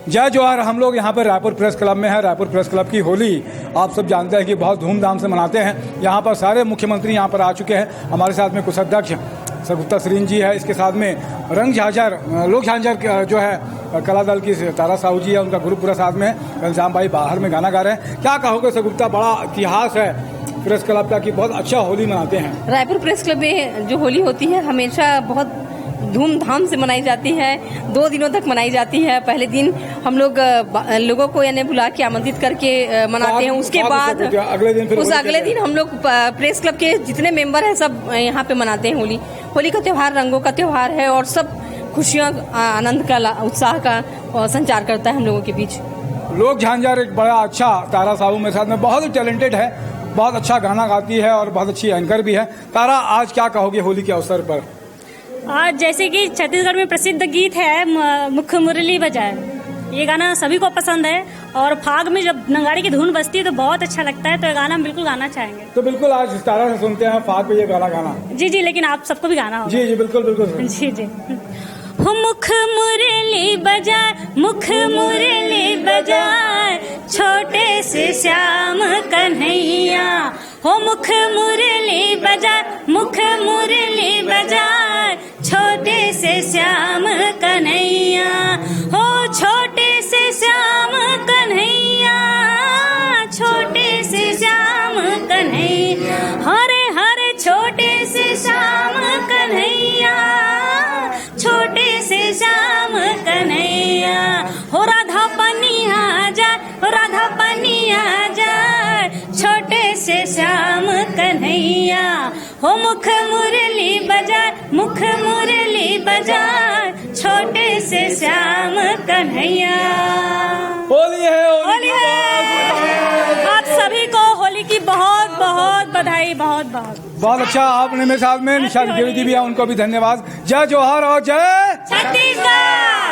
जय जोहार। हम लोग यहाँ पर रायपुर प्रेस क्लब में हैं। रायपुर प्रेस क्लब की होली आप सब जानते हैं कि बहुत धूमधाम से मनाते हैं। यहाँ पर सारे मुख्यमंत्री यहाँ पर आ चुके हैं। हमारे साथ में कोषाध्यक्ष सरगुप्ता श्रीन जी है। इसके साथ में रंग झांझर लोक झांझर जो है कला दल की तारा साहू जी है, उनका ग्रुप पूरा साथ में है। घनश्याम भाई बाहर में गाना गा रहे हैं। क्या कहोगे सरगुप्ता, बड़ा इतिहास है प्रेस क्लब का कि बहुत अच्छा होली मनाते हैं। रायपुर प्रेस क्लब में जो होली होती है हमेशा बहुत धूमधाम से मनाई जाती है। 2 दिनों तक मनाई जाती है। पहले दिन हम लोग लोगों को यानी बुला के आमंत्रित करके मनाते हैं। उसके बाद अगले दिन हम लोग प्रेस क्लब के जितने मेंबर हैं सब यहाँ पे मनाते हैं होली। होली का त्योहार रंगों का त्योहार है और सब खुशियाँ आनंद का उत्साह का संचार करता है हम लोगों के बीच। लोक झांझर एक बड़ा अच्छा तारा साहू मेरे साथ में बहुत ही टैलेंटेड है, बहुत अच्छा गाना गाती है और बहुत अच्छी एंकर भी है। तारा, आज क्या कहोगे होली के अवसर पर? आज जैसे कि छत्तीसगढ़ में प्रसिद्ध गीत है मुख मुरली बजाए, ये गाना सभी को पसंद है और फाग में जब नगाड़े की धुन बजती है तो बहुत अच्छा लगता है। तो ये गाना हम बिल्कुल गाना चाहेंगे। तो बिल्कुल आज तारा से सुनते हैं फाग पे ये गाना गाना। जी जी, लेकिन आप सबको भी गाना होगा। जी जी बिल्कुल बिल्कुल। जी जी। हो मुख मुरली बजाए, मुख मुरली बजाए, छोटे से श्याम कन्हैया। हो मुख मुरली बजाए, मुख मुरली बजाए, छोटे से श्याम कन्हैया। हो छोटे से श्याम कन्हैया, छोटे से श्याम कन्हैया। हरे हरे छोटे से श्याम कन्हैया, छोटे से श्याम कन्हैया। हो राधा पनिया जाए, हो राधा पनिया जाए, छोटे से श्याम कन्हैया। हो मुख मुरली बजाए, मुख मुरली बजाए, छोटे से श्याम कन्हैया। होली है, होली है। आप सभी को होली की बहुत बहुत बधाई। बहुत बहुत बहुत अच्छा। आपने मेरे साथ में निशा द्विवेदी भी है, उनको भी धन्यवाद। जय जोहार और जय छत्तीसगढ़।